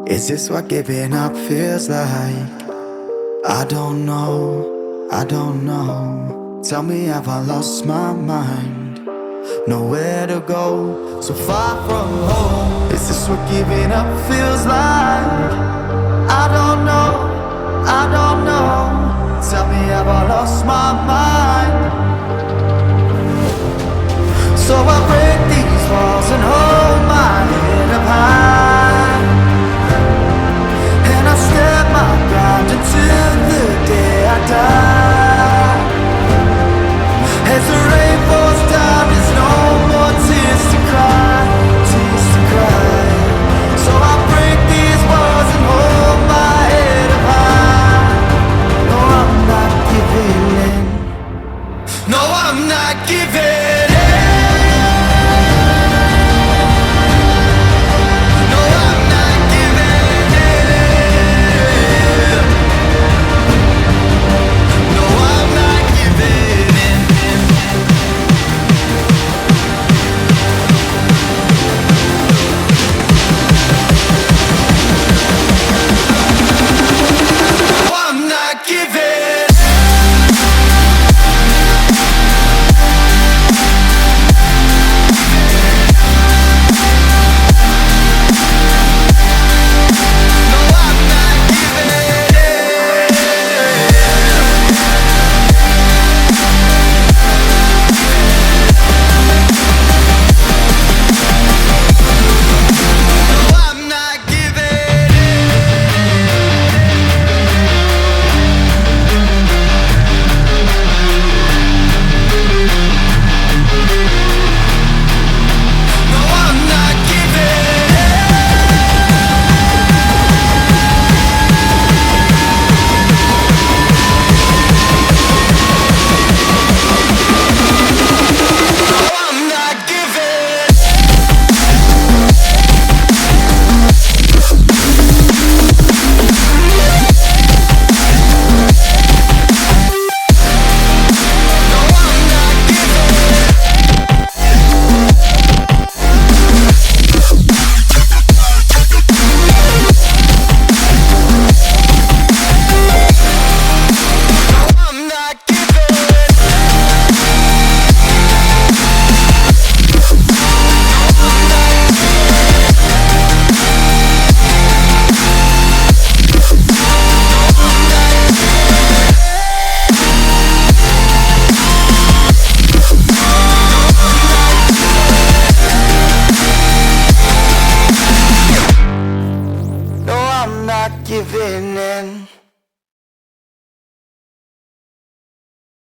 Is this what giving up feels like? I don't know, I don't know. Tell me, have I lost my mind? Nowhere to go, so far from home. Is this what giving up feels like? I don't know, I don't know. Tell me, have I lost my mind? So I break these walls and hold my head up high, and I step my ground until the day I die. As the rain falls down, there's no more tears to cry, tears to cry. So I break these walls and hold my head up high. No, I'm not giving in. No, I'm not giving in. Giving in.